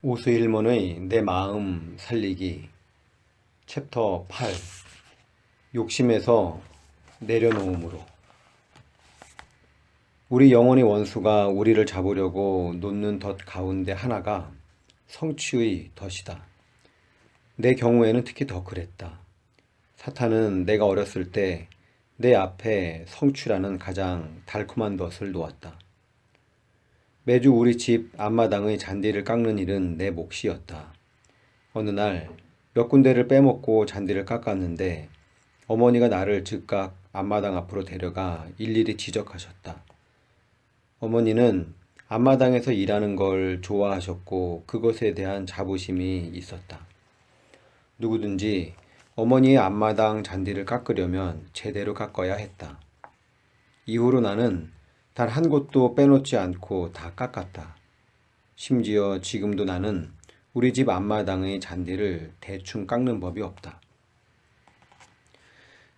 오스힐먼의 내 마음 살리기 챕터 8 욕심에서 내려놓음으로. 우리 영혼의 원수가 우리를 잡으려고 놓는 덫 가운데 하나가 성취의 덫이다. 내 경우에는 특히 더 그랬다. 사탄은 내가 어렸을 때 내 앞에 성취라는 가장 달콤한 덫을 놓았다. 매주 우리 집 앞마당의 잔디를 깎는 일은 내 몫이었다. 어느 날 몇 군데를 빼먹고 잔디를 깎았는데 어머니가 나를 즉각 앞마당 앞으로 데려가 일일이 지적하셨다. 어머니는 앞마당에서 일하는 걸 좋아하셨고 그것에 대한 자부심이 있었다. 누구든지 어머니의 앞마당 잔디를 깎으려면 제대로 깎아야 했다. 이후로 나는 단 한 곳도 빼놓지 않고 다 깎았다. 심지어 지금도 나는 우리 집 앞마당의 잔디를 대충 깎는 법이 없다.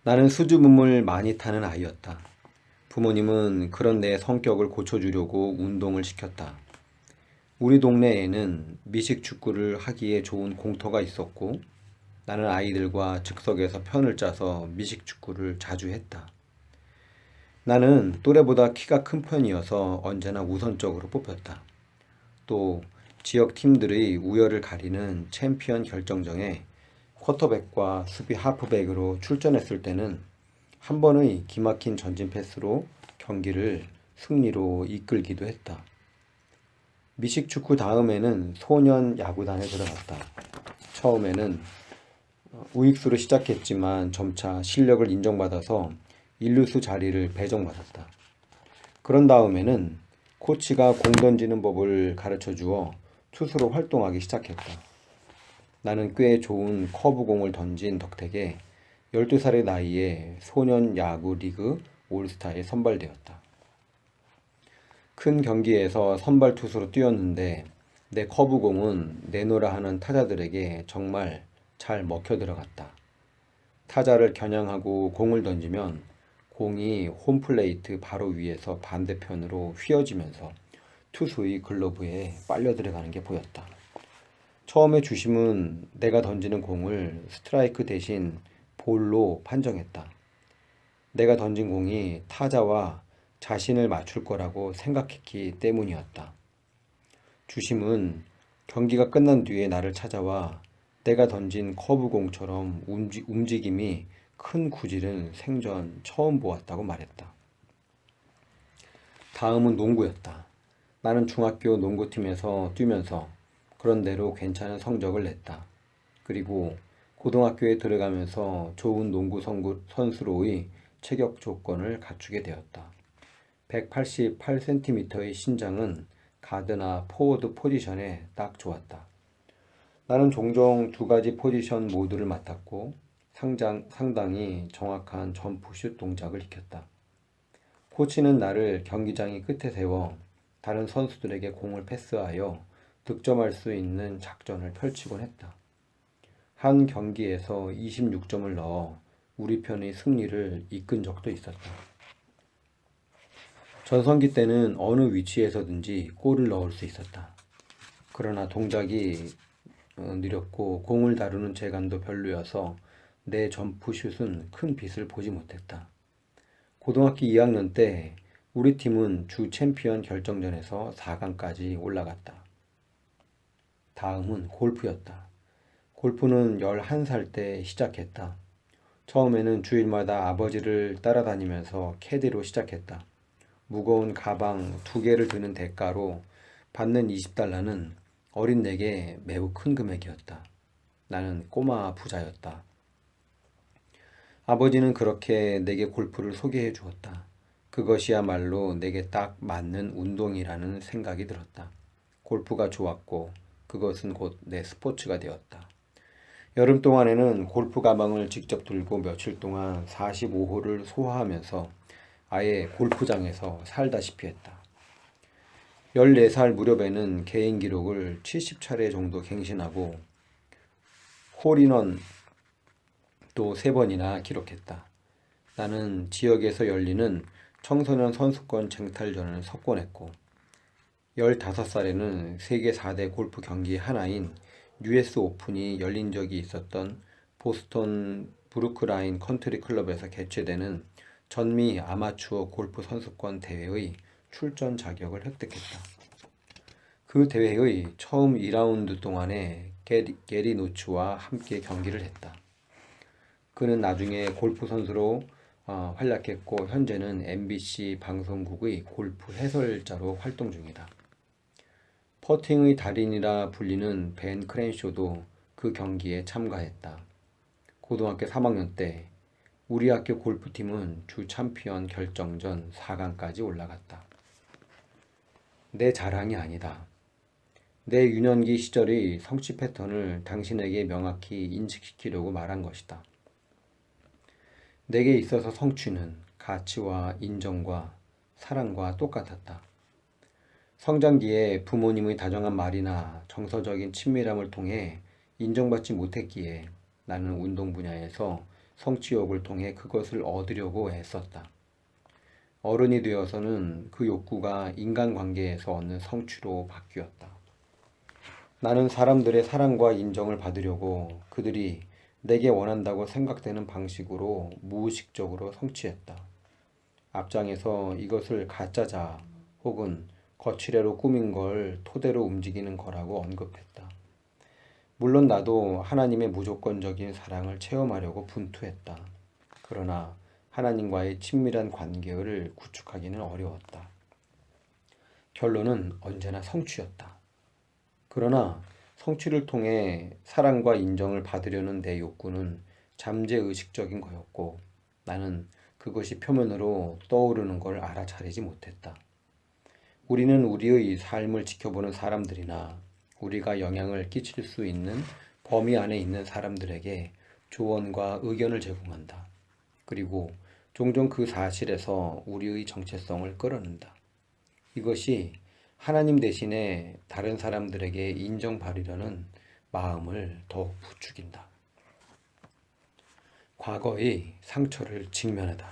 나는 수줍음을 많이 타는 아이였다. 부모님은 그런 내 성격을 고쳐주려고 운동을 시켰다. 우리 동네에는 미식축구를 하기에 좋은 공터가 있었고 나는 아이들과 즉석에서 편을 짜서 미식축구를 자주 했다. 나는 또래보다 키가 큰 편이어서 언제나 우선적으로 뽑혔다. 또 지역 팀들의 우열을 가리는 챔피언 결정전에 쿼터백과 수비 하프백으로 출전했을 때는 한 번의 기막힌 전진 패스로 경기를 승리로 이끌기도 했다. 미식축구 다음에는 소년 야구단에 들어갔다. 처음에는 우익수로 시작했지만 점차 실력을 인정받아서 일루수 자리를 배정받았다. 그런 다음에는 코치가 공 던지는 법을 가르쳐 주어 투수로 활동하기 시작했다. 나는 꽤 좋은 커브공을 던진 덕택에 12살의 나이에 소년 야구 리그 올스타에 선발되었다. 큰 경기에서 선발 투수로 뛰었는데 내 커브공은 내노라 하는 타자들에게 정말 잘 먹혀 들어갔다. 타자를 겨냥하고 공을 던지면 공이 홈플레이트 바로 위에서 반대편으로 휘어지면서 투수의 글러브에 빨려 들어가는 게 보였다. 처음에 주심은 내가 던지는 공을 스트라이크 대신 볼로 판정했다. 내가 던진 공이 타자와 자신을 맞출 거라고 생각했기 때문이었다. 주심은 경기가 끝난 뒤에 나를 찾아와 내가 던진 커브공처럼 움직임이 큰 구질은 생전 처음 보았다고 말했다. 다음은 농구였다. 나는 중학교 농구팀에서 뛰면서 그런대로 괜찮은 성적을 냈다. 그리고 고등학교에 들어가면서 좋은 농구 선수로의 체격 조건을 갖추게 되었다. 188cm의 신장은 가드나 포워드 포지션에 딱 좋았다. 나는 종종 두 가지 포지션 모두를 맡았고 상당히 정확한 점프슛 동작을 익혔다. 코치는 나를 경기장의 끝에 세워 다른 선수들에게 공을 패스하여 득점할 수 있는 작전을 펼치곤 했다. 한 경기에서 26점을 넣어 우리 편의 승리를 이끈 적도 있었다. 전성기 때는 어느 위치에서든지 골을 넣을 수 있었다. 그러나 동작이 느렸고 공을 다루는 재간도 별로여서 내 점프슛은 큰 빛을 보지 못했다. 고등학교 2학년 때 우리 팀은 주 챔피언 결정전에서 4강까지 올라갔다. 다음은 골프였다. 골프는 11살 때 시작했다. 처음에는 주일마다 아버지를 따라다니면서 캐디로 시작했다. 무거운 가방 2개를 드는 대가로 받는 20달러는 어린 내게 매우 큰 금액이었다. 나는 꼬마 부자였다. 아버지는 그렇게 내게 골프를 소개해 주었다. 그것이야말로 내게 딱 맞는 운동이라는 생각이 들었다. 골프가 좋았고 그것은 곧 내 스포츠가 되었다. 여름 동안에는 골프 가방을 직접 들고 며칠 동안 45홀을 소화하면서 아예 골프장에서 살다시피 했다. 14살 무렵에는 개인 기록을 70차례 정도 갱신하고 홀인원 또 3번이나 기록했다. 나는 지역에서 열리는 청소년 선수권 쟁탈전을 석권했고 15살에는 세계 4대 골프 경기 하나인 US 오픈이 열린 적이 있었던 보스턴 브루크라인 컨트리 클럽에서 개최되는 전미 아마추어 골프 선수권 대회의 출전 자격을 획득했다. 그 대회의 처음 2라운드 동안에 게리 노츠와 함께 경기를 했다. 그는 나중에 골프 선수로 활약했고 현재는 MBC 방송국의 골프 해설자로 활동 중이다. 퍼팅의 달인이라 불리는 벤 크렌쇼도 그 경기에 참가했다. 고등학교 3학년 때 우리 학교 골프팀은 주 챔피언 결정전 4강까지 올라갔다. 내 자랑이 아니다. 내 유년기 시절의 성취 패턴을 당신에게 명확히 인식시키려고 말한 것이다. 내게 있어서 성취는 가치와 인정과 사랑과 똑같았다. 성장기에 부모님의 다정한 말이나 정서적인 친밀함을 통해 인정받지 못했기에 나는 운동 분야에서 성취욕을 통해 그것을 얻으려고 애썼다. 어른이 되어서는 그 욕구가 인간관계에서 얻는 성취로 바뀌었다. 나는 사람들의 사랑과 인정을 받으려고 그들이 내게 원한다고 생각되는 방식으로 무의식적으로 성취했다. 앞장에서 이것을 가짜자 혹은 거칠애로 꾸민 걸 토대로 움직이는 거라고 언급했다. 물론 나도 하나님의 무조건적인 사랑을 체험하려고 분투했다. 그러나 하나님과의 친밀한 관계를 구축하기는 어려웠다. 결론은 언제나 성취였다. 그러나 성취를 통해 사랑과 인정을 받으려는 내 욕구는 잠재의식적인 거였고 나는 그것이 표면으로 떠오르는 걸 알아차리지 못했다. 우리는 우리의 삶을 지켜보는 사람들이나 우리가 영향을 끼칠 수 있는 범위 안에 있는 사람들에게 조언과 의견을 제공한다. 그리고 종종 그 사실에서 우리의 정체성을 끌어낸다. 이것이 하나님 대신에 다른 사람들에게 인정받으려는 마음을 더욱 부추긴다. 과거의 상처를 직면하다.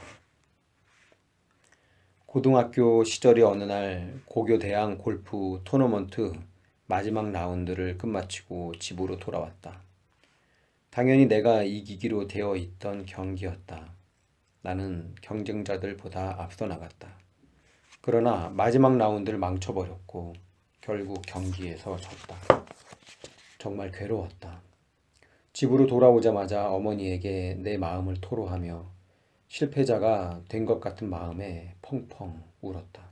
고등학교 시절의 어느 날 고교대항 골프 토너먼트 마지막 라운드를 끝마치고 집으로 돌아왔다. 당연히 내가 이기기로 되어 있던 경기였다. 나는 경쟁자들보다 앞서 나갔다. 그러나 마지막 라운드를 망쳐버렸고 결국 경기에서 졌다. 정말 괴로웠다. 집으로 돌아오자마자 어머니에게 내 마음을 토로하며 실패자가 된 것 같은 마음에 펑펑 울었다.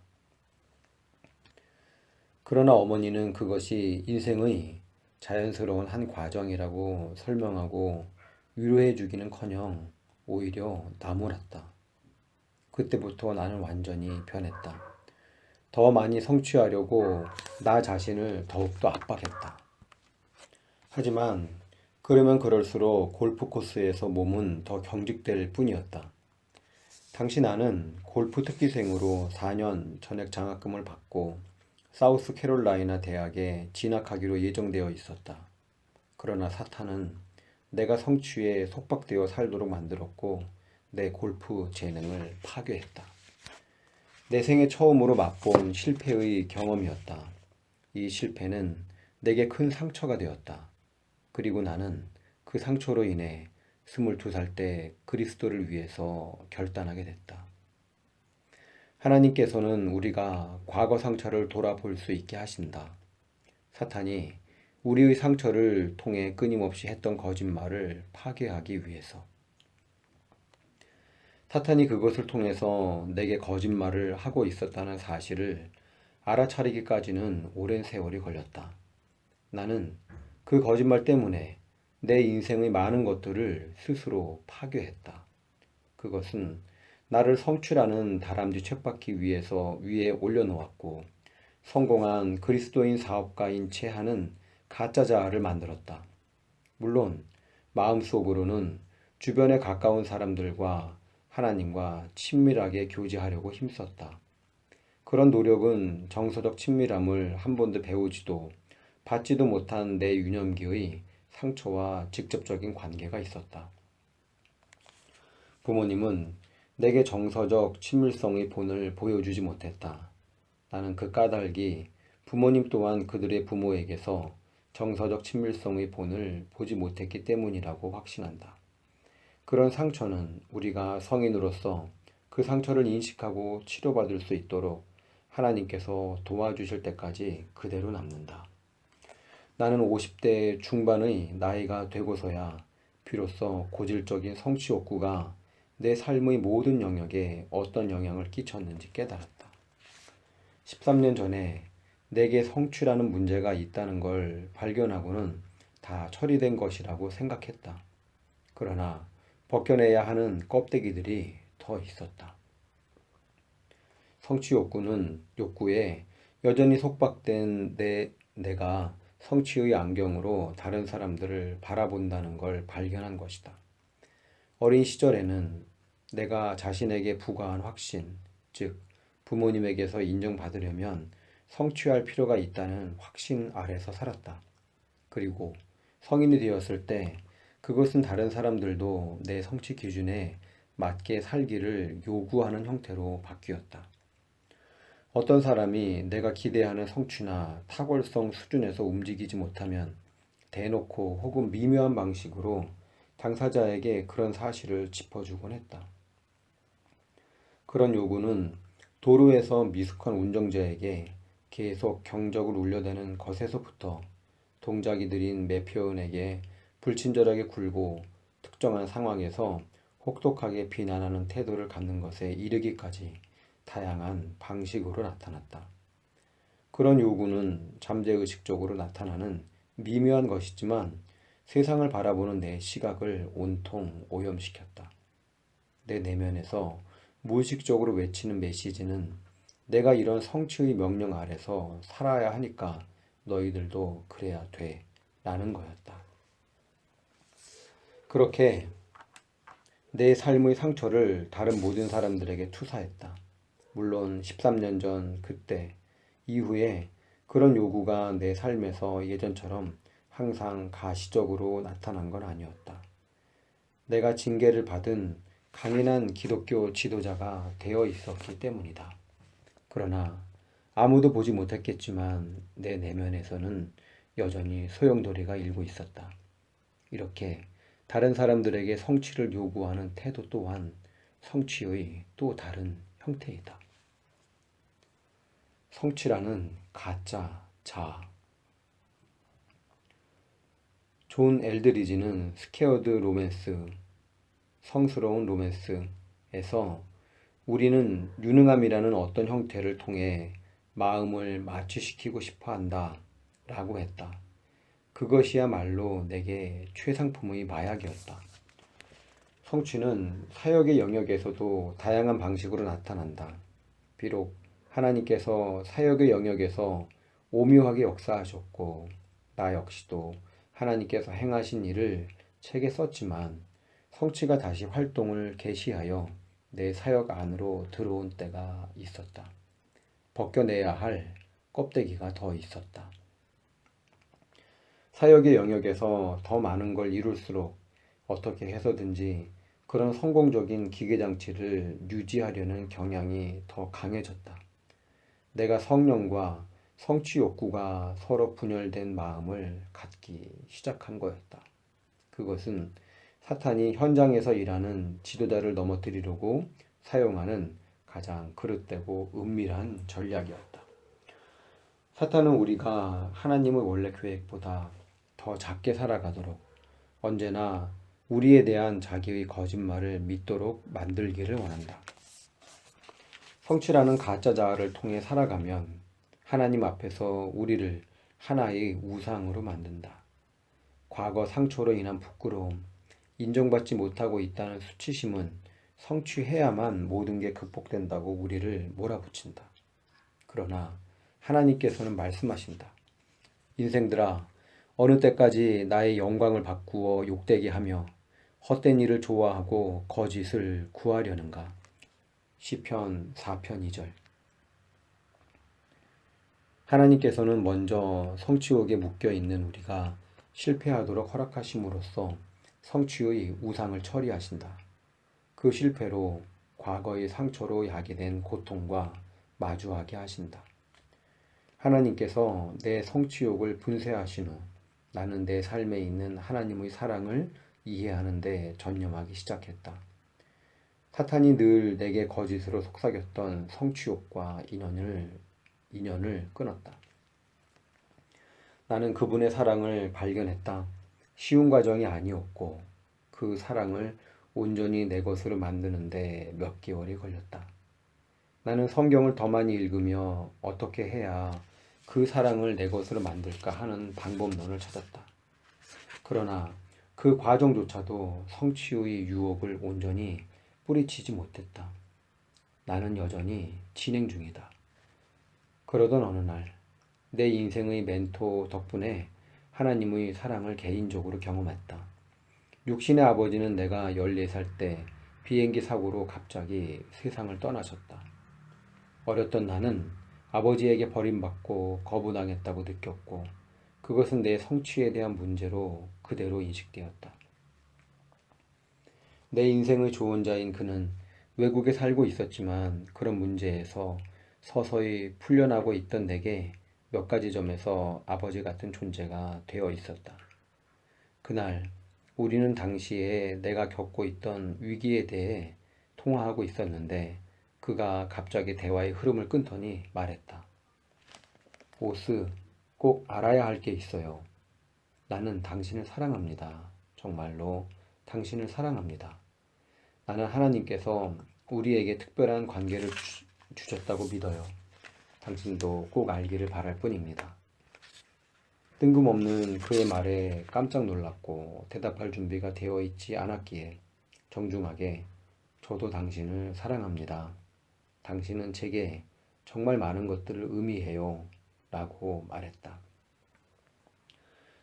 그러나 어머니는 그것이 인생의 자연스러운 한 과정이라고 설명하고 위로해 주기는커녕 오히려 나무랐다. 그때부터 나는 완전히 변했다. 더 많이 성취하려고 나 자신을 더욱더 압박했다. 하지만 그러면 그럴수록 골프 코스에서 몸은 더 경직될 뿐이었다. 당시 나는 골프 특기생으로 4년 전액 장학금을 받고 사우스캐롤라이나 대학에 진학하기로 예정되어 있었다. 그러나 사탄은 내가 성취에 속박되어 살도록 만들었고 내 골프 재능을 파괴했다. 내 생애 처음으로 맛본 실패의 경험이었다. 이 실패는 내게 큰 상처가 되었다. 그리고 나는 그 상처로 인해 22살 때 그리스도를 위해서 결단하게 됐다. 하나님께서는 우리가 과거 상처를 돌아볼 수 있게 하신다. 사탄이 우리의 상처를 통해 끊임없이 했던 거짓말을 파괴하기 위해서. 사탄이 그것을 통해서 내게 거짓말을 하고 있었다는 사실을 알아차리기까지는 오랜 세월이 걸렸다. 나는 그 거짓말 때문에 내 인생의 많은 것들을 스스로 파괴했다. 그것은 나를 성취라는 다람쥐 쳇바퀴 위에서 위에 올려놓았고 성공한 그리스도인 사업가인 채 하는 가짜 자아를 만들었다. 물론 마음속으로는 주변에 가까운 사람들과 하나님과 친밀하게 교제하려고 힘썼다. 그런 노력은 정서적 친밀함을 한 번도 배우지도 받지도 못한 내 유년기의 상처와 직접적인 관계가 있었다. 부모님은 내게 정서적 친밀성의 본을 보여주지 못했다. 나는 그 까닭이 부모님 또한 그들의 부모에게서 정서적 친밀성의 본을 보지 못했기 때문이라고 확신한다. 그런 상처는 우리가 성인으로서 그 상처를 인식하고 치료받을 수 있도록 하나님께서 도와주실 때까지 그대로 남는다. 나는 50대 중반의 나이가 되고서야 비로소 고질적인 성취 욕구가 내 삶의 모든 영역에 어떤 영향을 끼쳤는지 깨달았다. 13년 전에 내게 성취라는 문제가 있다는 걸 발견하고는 다 처리된 것이라고 생각했다. 그러나 벗겨내야 하는 껍데기들이 더 있었다. 성취 욕구에 여전히 속박된 내가 성취의 안경으로 다른 사람들을 바라본다는 걸 발견한 것이다. 어린 시절에는 내가 자신에게 부과한 확신, 즉 부모님에게서 인정받으려면 성취할 필요가 있다는 확신 아래서 살았다. 그리고 성인이 되었을 때 그것은 다른 사람들도 내 성취 기준에 맞게 살기를 요구하는 형태로 바뀌었다. 어떤 사람이 내가 기대하는 성취나 탁월성 수준에서 움직이지 못하면 대놓고 혹은 미묘한 방식으로 당사자에게 그런 사실을 짚어주곤 했다. 그런 요구는 도로에서 미숙한 운전자에게 계속 경적을 울려대는 것에서부터 동작이 느린 매표원에게 불친절하게 굴고 특정한 상황에서 혹독하게 비난하는 태도를 갖는 것에 이르기까지 다양한 방식으로 나타났다. 그런 요구는 잠재의식적으로 나타나는 미묘한 것이지만 세상을 바라보는 내 시각을 온통 오염시켰다. 내 내면에서 무의식적으로 외치는 메시지는 내가 이런 성취의 명령 아래서 살아야 하니까 너희들도 그래야 돼 라는 거였다. 그렇게 내 삶의 상처를 다른 모든 사람들에게 투사했다. 물론 13년 전 그때 이후에 그런 요구가 내 삶에서 예전처럼 항상 가시적으로 나타난 건 아니었다. 내가 징계를 받은 강인한 기독교 지도자가 되어 있었기 때문이다. 그러나 아무도 보지 못했겠지만 내 내면에서는 여전히 소용돌이가 일고 있었다. 이렇게 다른 사람들에게 성취를 요구하는 태도 또한 성취의 또 다른 형태이다. 성취라는 가짜 자아. 존 엘드리지는 스퀘어드 로맨스, 성스러운 로맨스에서 우리는 유능함이라는 어떤 형태를 통해 마음을 마취시키고 싶어 한다 라고 했다. 그것이야말로 내게 최상품의 마약이었다. 성취는 사역의 영역에서도 다양한 방식으로 나타난다. 비록 하나님께서 사역의 영역에서 오묘하게 역사하셨고 나 역시도 하나님께서 행하신 일을 책에 썼지만 성취가 다시 활동을 개시하여 내 사역 안으로 들어온 때가 있었다. 벗겨내야 할 껍데기가 더 있었다. 사역의 영역에서 더 많은 걸 이룰수록 어떻게 해서든지 그런 성공적인 기계장치를 유지하려는 경향이 더 강해졌다. 내가 성령과 성취 욕구가 서로 분열된 마음을 갖기 시작한 거였다. 그것은 사탄이 현장에서 일하는 지도자를 넘어뜨리려고 사용하는 가장 그릇되고 은밀한 전략이었다. 사탄은 우리가 하나님의 원래 계획보다 더 작게 살아가도록 언제나 우리에 대한 자기의 거짓말을 믿도록 만들기를 원한다. 성취라는 가짜 자아를 통해 살아가면 하나님 앞에서 우리를 하나의 우상으로 만든다. 과거 상처로 인한 부끄러움, 인정받지 못하고 있다는 수치심은 성취해야만 모든 게 극복된다고 우리를 몰아붙인다. 그러나 하나님께서는 말씀하신다. 인생들아, 어느 때까지 나의 영광을 바꾸어 욕되게 하며 헛된 일을 좋아하고 거짓을 구하려는가? 시편 4편 2절. 하나님께서는 먼저 성취욕에 묶여있는 우리가 실패하도록 허락하심으로써 성취의 우상을 처리하신다. 그 실패로 과거의 상처로 야기된 고통과 마주하게 하신다. 하나님께서 내 성취욕을 분쇄하신 후 나는 내 삶에 있는 하나님의 사랑을 이해하는 데 전념하기 시작했다. 사탄이 늘 내게 거짓으로 속삭였던 성취욕과 인연을 끊었다. 나는 그분의 사랑을 발견했다. 쉬운 과정이 아니었고 그 사랑을 온전히 내 것으로 만드는데 몇 개월이 걸렸다. 나는 성경을 더 많이 읽으며 어떻게 해야 그 사랑을 내 것으로 만들까 하는 방법론을 찾았다. 그러나 그 과정조차도 성취의 유혹을 온전히 뿌리치지 못했다. 나는 여전히 진행 중이다. 그러던 어느 날, 내 인생의 멘토 덕분에 하나님의 사랑을 개인적으로 경험했다. 육신의 아버지는 내가 14살 때 비행기 사고로 갑자기 세상을 떠나셨다. 어렸던 나는 아버지에게 버림받고 거부당했다고 느꼈고 그것은 내 성취에 대한 문제로 그대로 인식되었다. 내 인생의 조언자인 그는 외국에 살고 있었지만 그런 문제에서 서서히 풀려나고 있던 내게 몇 가지 점에서 아버지 같은 존재가 되어 있었다. 그날 우리는 당시에 내가 겪고 있던 위기에 대해 통화하고 있었는데 그가 갑자기 대화의 흐름을 끊더니 말했다. 보스, 꼭 알아야 할 게 있어요. 나는 당신을 사랑합니다. 정말로 당신을 사랑합니다. 나는 하나님께서 우리에게 특별한 관계를 주셨다고 믿어요. 당신도 꼭 알기를 바랄 뿐입니다. 뜬금없는 그의 말에 깜짝 놀랐고 대답할 준비가 되어 있지 않았기에 정중하게 저도 당신을 사랑합니다. 당신은 제게 정말 많은 것들을 의미해요. 라고 말했다.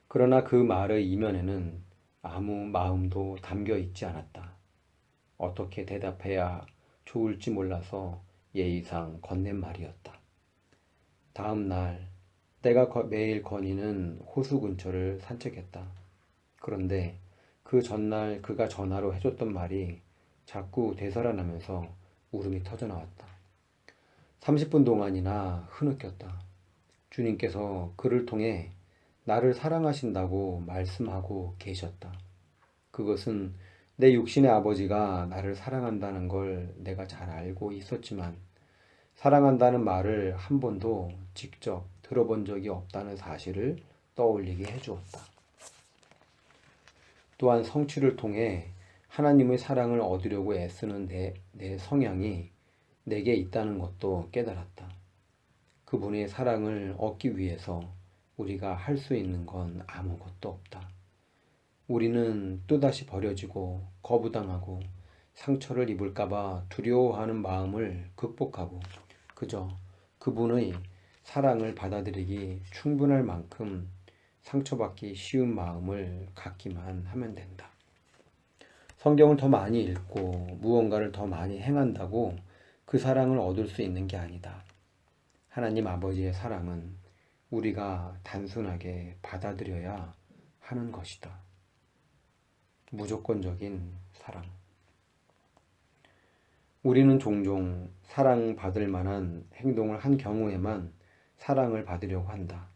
그러나 그 말의 이면에는 아무 마음도 담겨 있지 않았다. 어떻게 대답해야 좋을지 몰라서 예의상 건넨 말이었다. 다음 날 내가 매일 거니는 호수 근처를 산책했다. 그런데 그 전날 그가 전화로 해줬던 말이 자꾸 되살아나면서 울음이 터져나왔다. 30분 동안이나 흐느꼈다. 주님께서 그를 통해 나를 사랑하신다고 말씀하고 계셨다. 그것은 내 육신의 아버지가 나를 사랑한다는 걸 내가 잘 알고 있었지만 사랑한다는 말을 한 번도 직접 들어본 적이 없다는 사실을 떠올리게 해주었다. 또한 성취를 통해 하나님의 사랑을 얻으려고 애쓰는 내 성향이 내게 있다는 것도 깨달았다. 그분의 사랑을 얻기 위해서 우리가 할 수 있는 건 아무것도 없다. 우리는 또다시 버려지고 거부당하고 상처를 입을까봐 두려워하는 마음을 극복하고 그저 그분의 사랑을 받아들이기 충분할 만큼 상처받기 쉬운 마음을 갖기만 하면 된다. 성경을 더 많이 읽고 무언가를 더 많이 행한다고 그 사랑을 얻을 수 있는 게 아니다. 하나님 아버지의 사랑은 우리가 단순하게 받아들여야 하는 것이다. 무조건적인 사랑. 우리는 종종 사랑받을 만한 행동을 한 경우에만 사랑을 받으려고 한다.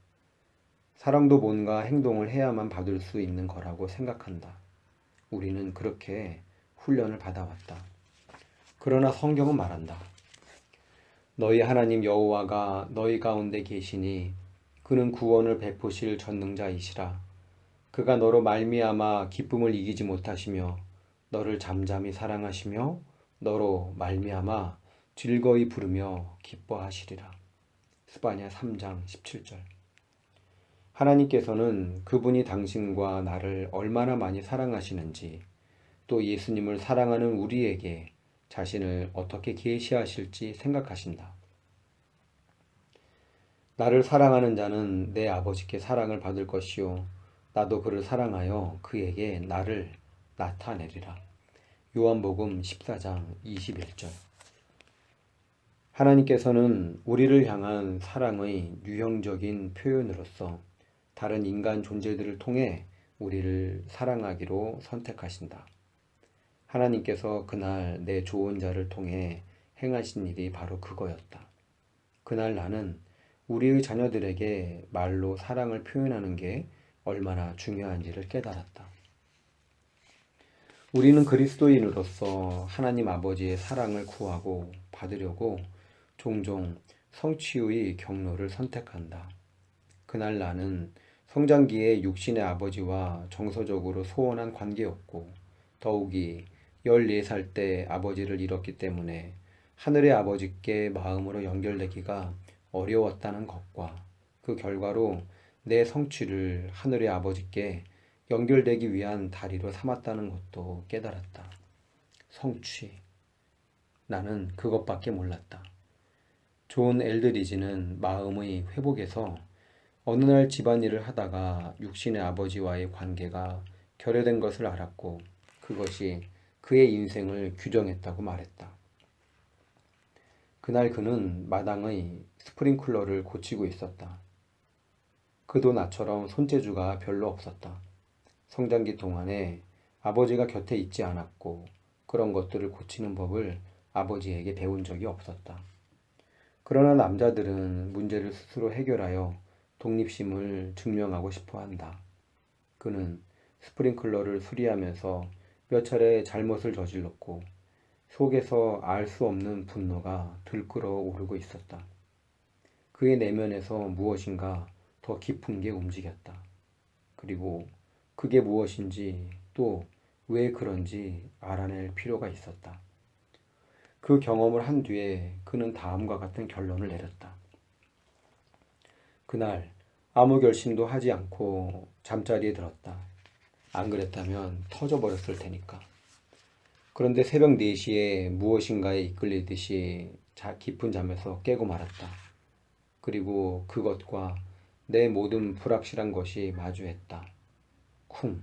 사랑도 뭔가 행동을 해야만 받을 수 있는 거라고 생각한다. 우리는 그렇게 훈련을 받아왔다. 그러나 성경은 말한다. 너희 하나님 여호와가 너희 가운데 계시니 그는 구원을 베푸실 전능자이시라. 그가 너로 말미암아 기쁨을 이기지 못하시며 너를 잠잠히 사랑하시며 너로 말미암아 즐거이 부르며 기뻐하시리라. 스바냐 3장 17절. 하나님께서는 그분이 당신과 나를 얼마나 많이 사랑하시는지 또 예수님을 사랑하는 우리에게 자신을 어떻게 계시하실지 생각하신다. 나를 사랑하는 자는 내 아버지께 사랑을 받을 것이요 나도 그를 사랑하여 그에게 나를 나타내리라. 요한복음 14장 21절. 하나님께서는 우리를 향한 사랑의 유형적인 표현으로서 다른 인간 존재들을 통해 우리를 사랑하기로 선택하신다. 하나님께서 그날 내 조언자를 통해 행하신 일이 바로 그거였다. 그날 나는 우리의 자녀들에게 말로 사랑을 표현하는 게 얼마나 중요한지를 깨달았다. 우리는 그리스도인으로서 하나님 아버지의 사랑을 구하고 받으려고 종종 성취의 경로를 선택한다. 그날 나는 성장기에 육신의 아버지와 정서적으로 소원한 관계였고, 더욱이 14살 때 아버지를 잃었기 때문에 하늘의 아버지께 마음으로 연결되기가 어려웠다는 것과 그 결과로 내 성취를 하늘의 아버지께 연결되기 위한 다리로 삼았다는 것도 깨달았다. 성취. 나는 그것밖에 몰랐다. 존 엘드리지는 마음의 회복에서 어느 날 집안일을 하다가 육신의 아버지와의 관계가 결여된 것을 알았고 그것이 그의 인생을 규정했다고 말했다. 그날 그는 마당의 스프링클러를 고치고 있었다. 그도 나처럼 손재주가 별로 없었다. 성장기 동안에 아버지가 곁에 있지 않았고 그런 것들을 고치는 법을 아버지에게 배운 적이 없었다. 그러나 남자들은 문제를 스스로 해결하여 독립심을 증명하고 싶어 한다. 그는 스프링클러를 수리하면서 몇 차례 잘못을 저질렀고 속에서 알 수 없는 분노가 들끓어 오르고 있었다. 그의 내면에서 무엇인가 더 깊은 게 움직였다. 그리고 그게 무엇인지 또 왜 그런지 알아낼 필요가 있었다. 그 경험을 한 뒤에 그는 다음과 같은 결론을 내렸다. 그날 아무 결심도 하지 않고 잠자리에 들었다. 안 그랬다면 터져버렸을 테니까. 그런데 새벽 4시에 무엇인가에 이끌리듯이 깊은 잠에서 깨고 말았다. 그리고 그것과 내 모든 불확실한 것이 마주했다. 쿵.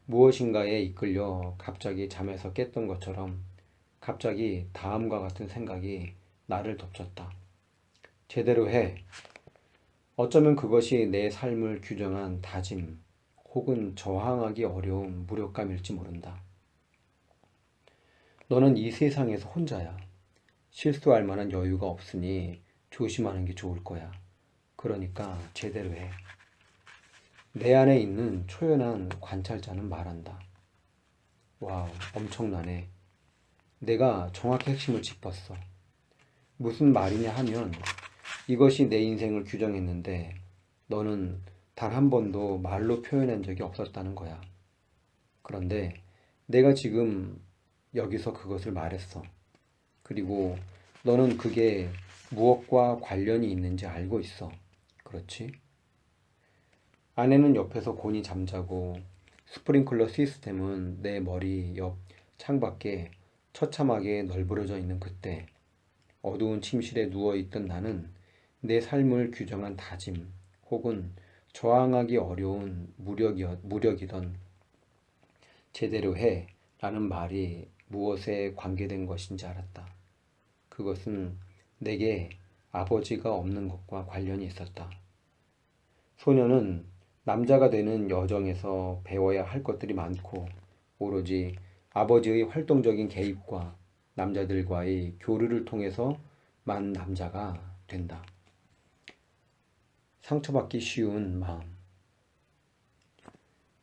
무엇인가에 이끌려 갑자기 잠에서 깼던 것처럼 갑자기 다음과 같은 생각이 나를 덮쳤다. 제대로 해. 어쩌면 그것이 내 삶을 규정한 다짐 혹은 저항하기 어려운 무력감일지 모른다. 너는 이 세상에서 혼자야. 실수할 만한 여유가 없으니 조심하는 게 좋을 거야. 그러니까 제대로 해. 내 안에 있는 초연한 관찰자는 말한다. 와우, 엄청나네. 내가 정확히 핵심을 짚었어. 무슨 말이냐 하면 이것이 내 인생을 규정했는데 너는 단 한 번도 말로 표현한 적이 없었다는 거야. 그런데 내가 지금 여기서 그것을 말했어. 그리고 너는 그게 무엇과 관련이 있는지 알고 있어. 그렇지? 아내는 옆에서 곤히 잠자고 스프링클러 시스템은 내 머리 옆 창밖에 처참하게 널브러져 있는 그때 어두운 침실에 누워있던 나는 내 삶을 규정한 다짐 혹은 저항하기 어려운 무력이던 제대로 해 라는 말이 무엇에 관계된 것인지 알았다. 그것은 내게 아버지가 없는 것과 관련이 있었다. 소녀는 남자가 되는 여정에서 배워야 할 것들이 많고 오로지 아버지의 활동적인 개입과 남자들과의 교류를 통해서만 남자가 된다. 상처받기 쉬운 마음.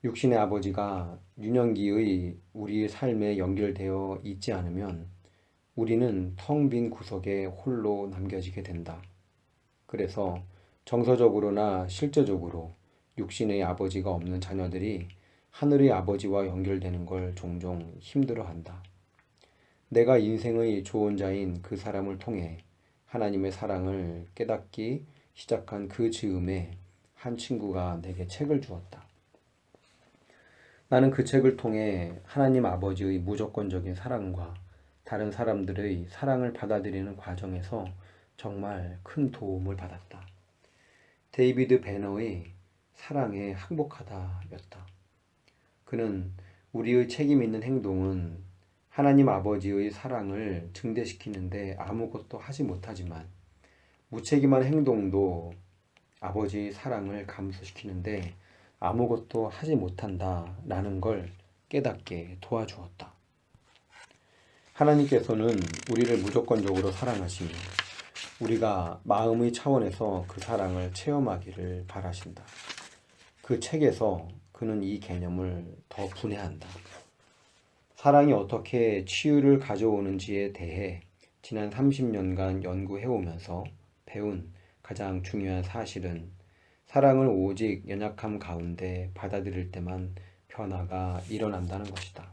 육신의 아버지가 유년기의 우리의 삶에 연결되어 있지 않으면 우리는 텅 빈 구석에 홀로 남겨지게 된다. 그래서 정서적으로나 실제적으로 육신의 아버지가 없는 자녀들이 하늘의 아버지와 연결되는 걸 종종 힘들어한다. 내가 인생의 조언자인 그 사람을 통해 하나님의 사랑을 깨닫기 시작한 그 즈음에 한 친구가 내게 책을 주었다. 나는 그 책을 통해 하나님 아버지의 무조건적인 사랑과 다른 사람들의 사랑을 받아들이는 과정에서 정말 큰 도움을 받았다. 데이비드 배너의 사랑에 항복하다였다. 그는 우리의 책임 있는 행동은 하나님 아버지의 사랑을 증대시키는데 아무것도 하지 못하지만 무책임한 행동도 아버지의 사랑을 감소시키는데 아무것도 하지 못한다라는 걸 깨닫게 도와주었다. 하나님께서는 우리를 무조건적으로 사랑하시며 우리가 마음의 차원에서 그 사랑을 체험하기를 바라신다. 그 책에서 그는 이 개념을 더 분해한다. 사랑이 어떻게 치유를 가져오는지에 대해 지난 30년간 연구해오면서 배운 가장 중요한 사실은 사랑을 오직 연약함 가운데 받아들일 때만 변화가 일어난다는 것이다.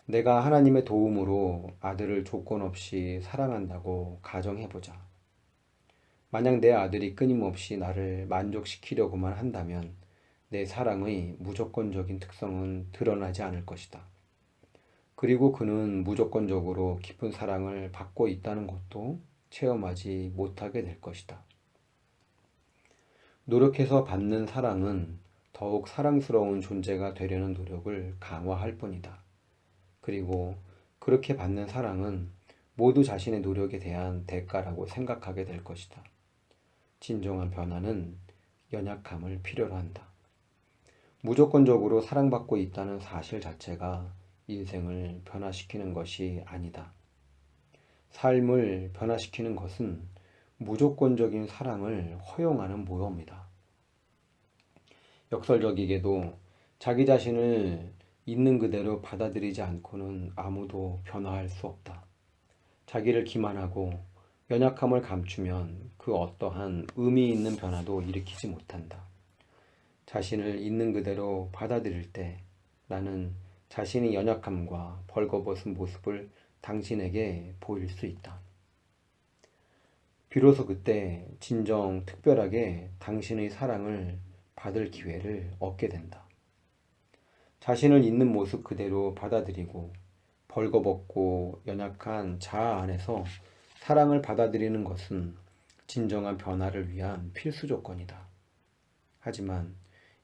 내가 하나님의 도움으로 아들을 조건 없이 사랑한다고 가정해보자. 만약 내 아들이 끊임없이 나를 만족시키려고만 한다면 내 사랑의 무조건적인 특성은 드러나지 않을 것이다. 그리고 그는 무조건적으로 깊은 사랑을 받고 있다는 것도 체험하지 못하게 될 것이다. 노력해서 받는 사랑은 더욱 사랑스러운 존재가 되려는 노력을 강화할 뿐이다. 그리고 그렇게 받는 사랑은 모두 자신의 노력에 대한 대가라고 생각하게 될 것이다. 진정한 변화는 연약함을 필요로 한다. 무조건적으로 사랑받고 있다는 사실 자체가 인생을 변화시키는 것이 아니다. 삶을 변화시키는 것은 무조건적인 사랑을 허용하는 모험이다. 역설적이게도 자기 자신을 있는 그대로 받아들이지 않고는 아무도 변화할 수 없다. 자기를 기만하고 연약함을 감추면 그 어떠한 의미 있는 변화도 일으키지 못한다. 자신을 있는 그대로 받아들일 때 나는 자신의 연약함과 벌거벗은 모습을 당신에게 보일 수 있다. 비로소 그때 진정 특별하게 당신의 사랑을 받을 기회를 얻게 된다. 자신을 있는 모습 그대로 받아들이고 벌거벗고 연약한 자아 안에서 사랑을 받아들이는 것은 진정한 변화를 위한 필수 조건이다. 하지만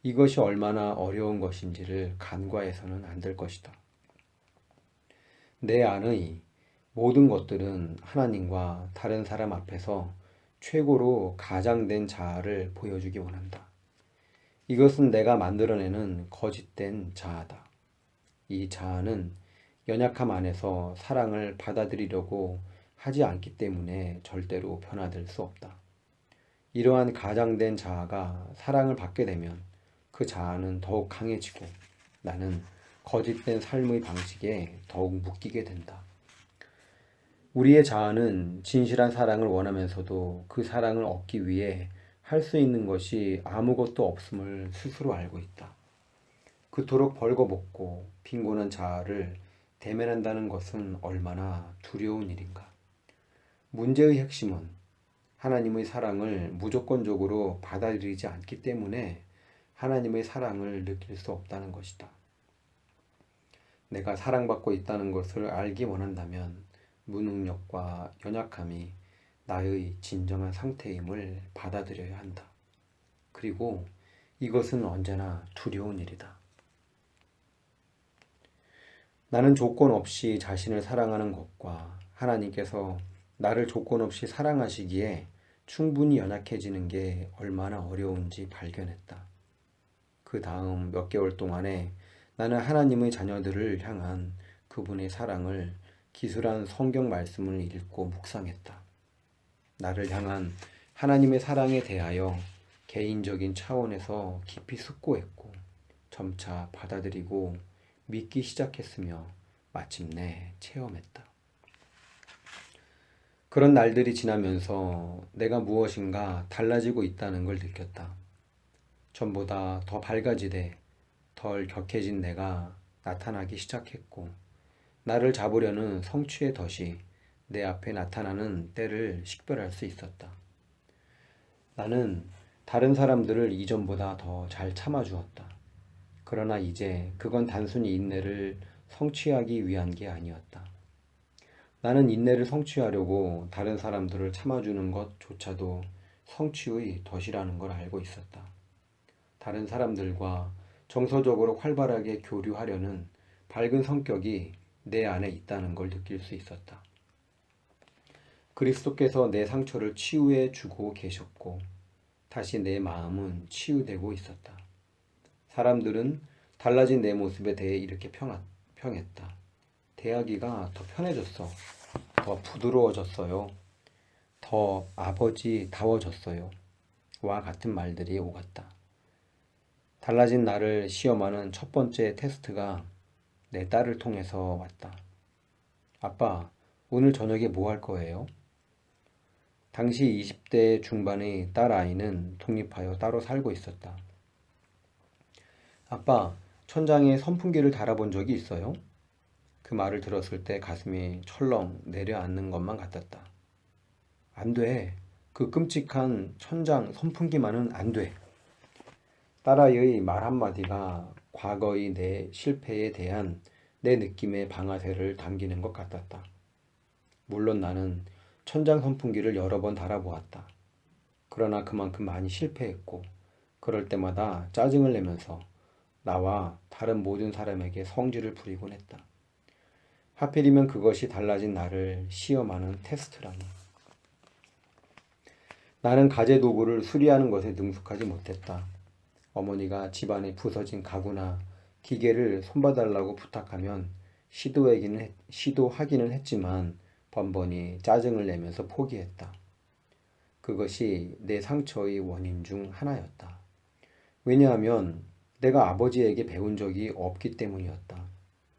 이것이 얼마나 어려운 것인지를 간과해서는 안 될 것이다. 내 안의 모든 것들은 하나님과 다른 사람 앞에서 최고로 가장된 자아를 보여주기 원한다. 이것은 내가 만들어내는 거짓된 자아다. 이 자아는 연약함 안에서 사랑을 받아들이려고 하지 않기 때문에 절대로 변화될 수 없다. 이러한 가장된 자아가 사랑을 받게 되면 그 자아는 더욱 강해지고 나는 거짓된 삶의 방식에 더욱 묶이게 된다. 우리의 자아는 진실한 사랑을 원하면서도 그 사랑을 얻기 위해 할 수 있는 것이 아무것도 없음을 스스로 알고 있다. 그토록 벌거벗고 빈곤한 자아를 대면한다는 것은 얼마나 두려운 일인가. 문제의 핵심은 하나님의 사랑을 무조건적으로 받아들이지 않기 때문에 하나님의 사랑을 느낄 수 없다는 것이다. 내가 사랑받고 있다는 것을 알기 원한다면 무능력과 연약함이 나의 진정한 상태임을 받아들여야 한다. 그리고 이것은 언제나 두려운 일이다. 나는 조건 없이 자신을 사랑하는 것과 하나님께서 나를 조건 없이 사랑하시기에 충분히 연약해지는 게 얼마나 어려운지 발견했다. 그 다음 몇 개월 동안에 나는 하나님의 자녀들을 향한 그분의 사랑을 기술한 성경 말씀을 읽고 묵상했다. 나를 향한 하나님의 사랑에 대하여 개인적인 차원에서 깊이 숙고했고 점차 받아들이고 믿기 시작했으며 마침내 체험했다. 그런 날들이 지나면서 내가 무엇인가 달라지고 있다는 걸 느꼈다. 전보다 더 밝아지되 덜 격해진 내가 나타나기 시작했고 나를 잡으려는 성취의 덫이 내 앞에 나타나는 때를 식별할 수 있었다. 나는 다른 사람들을 이전보다 더 잘 참아주었다. 그러나 이제 그건 단순히 인내를 성취하기 위한 게 아니었다. 나는 인내를 성취하려고 다른 사람들을 참아주는 것조차도 성취의 덫이라는 걸 알고 있었다. 다른 사람들과 정서적으로 활발하게 교류하려는 밝은 성격이 내 안에 있다는 걸 느낄 수 있었다. 그리스도께서 내 상처를 치유해 주고 계셨고 다시 내 마음은 치유되고 있었다. 사람들은 달라진 내 모습에 대해 이렇게 평했다. 대하기가 더 편해졌어. 더 부드러워졌어요. 더 아버지다워졌어요. 와 같은 말들이 오갔다. 달라진 나를 시험하는 첫 번째 테스트가 내 딸을 통해서 왔다. 아빠, 오늘 저녁에 뭐 할 거예요? 당시 20대 중반의 딸 아이는 독립하여 따로 살고 있었다. 아빠, 천장에 선풍기를 달아본 적이 있어요? 그 말을 들었을 때 가슴이 철렁 내려앉는 것만 같았다. 안 돼. 그 끔찍한 천장 선풍기만은 안 돼. 딸아이의 말 한마디가 과거의 내 실패에 대한 내 느낌의 방아쇠를 당기는 것 같았다. 물론 나는 천장 선풍기를 여러 번 달아보았다. 그러나 그만큼 많이 실패했고, 그럴 때마다 짜증을 내면서 나와 다른 모든 사람에게 성질을 부리곤 했다. 하필이면 그것이 달라진 나를 시험하는 테스트라니. 나는 가재 도구를 수리하는 것에 능숙하지 못했다. 어머니가 집안에 부서진 가구나 기계를 손봐달라고 부탁하면 시도하기는 했지만 번번이 짜증을 내면서 포기했다. 그것이 내 상처의 원인 중 하나였다. 왜냐하면 내가 아버지에게 배운 적이 없기 때문이었다.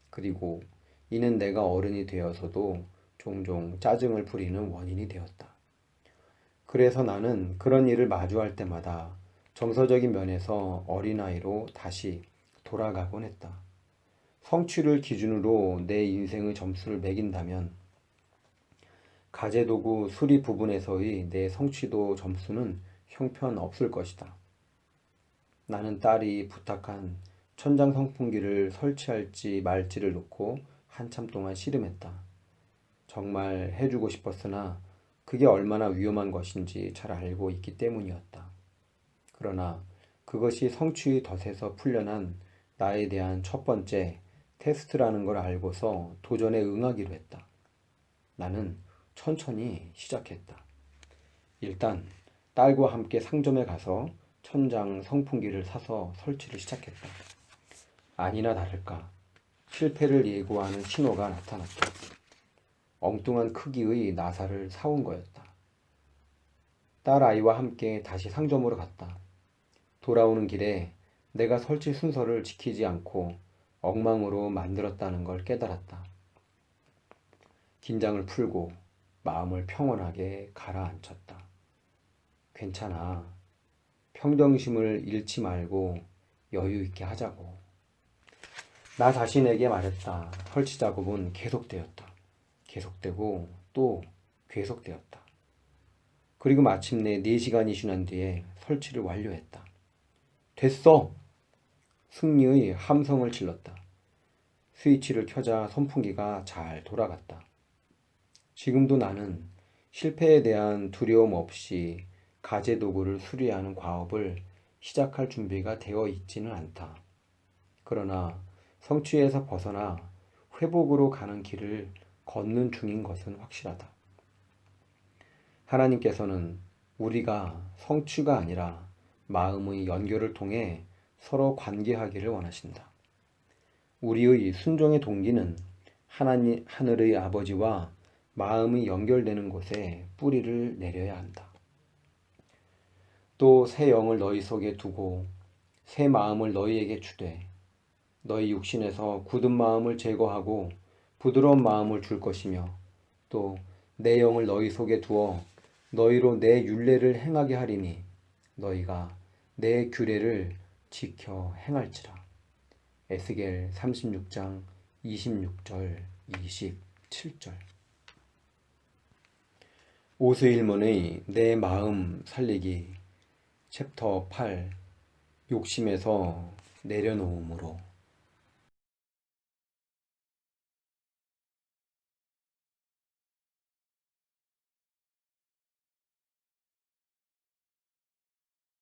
그리고 이는 내가 어른이 되어서도 종종 짜증을 부리는 원인이 되었다. 그래서 나는 그런 일을 마주할 때마다 정서적인 면에서 어린아이로 다시 돌아가곤 했다. 성취를 기준으로 내 인생의 점수를 매긴다면 가재도구 수리 부분에서의 내 성취도 점수는 형편없을 것이다. 나는 딸이 부탁한 천장 선풍기를 설치할지 말지를 놓고 한참 동안 씨름했다. 정말 해주고 싶었으나 그게 얼마나 위험한 것인지 잘 알고 있기 때문이었다. 그러나 그것이 성취의 덫에서 풀려난 나에 대한 첫 번째 테스트라는 걸 알고서 도전에 응하기로 했다. 나는 천천히 시작했다. 일단 딸과 함께 상점에 가서 천장 선풍기를 사서 설치를 시작했다. 아니나 다를까 실패를 예고하는 신호가 나타났다. 엉뚱한 크기의 나사를 사온 거였다. 딸 아이와 함께 다시 상점으로 갔다. 돌아오는 길에 내가 설치 순서를 지키지 않고 엉망으로 만들었다는 걸 깨달았다. 긴장을 풀고 마음을 평온하게 가라앉혔다. 괜찮아. 평정심을 잃지 말고 여유 있게 하자고. 나 자신에게 말했다. 설치 작업은 계속되었다. 계속되고 또 계속되었다. 그리고 마침내 4시간이 지난 뒤에 설치를 완료했다. 됐어! 승리의 함성을 질렀다. 스위치를 켜자 선풍기가 잘 돌아갔다. 지금도 나는 실패에 대한 두려움 없이 가재 도구를 수리하는 과업을 시작할 준비가 되어 있지는 않다. 그러나 성취에서 벗어나 회복으로 가는 길을 걷는 중인 것은 확실하다. 하나님께서는 우리가 성취가 아니라 마음의 연결을 통해 서로 관계하기를 원하신다. 우리의 순종의 동기는 하늘의 아버지와 마음이 연결되는 곳에 뿌리를 내려야 한다. 또 새 영을 너희 속에 두고 새 마음을 너희에게 주되 너희 육신에서 굳은 마음을 제거하고 부드러운 마음을 줄 것이며 또 내 영을 너희 속에 두어 너희로 내 율례를 행하게 하리니 너희가 내 규례를 지켜 행할지라. 에스겔 36장 26절 27절. 오스일문의 내 마음 살리기 챕터 8 욕심에서 내려놓음으로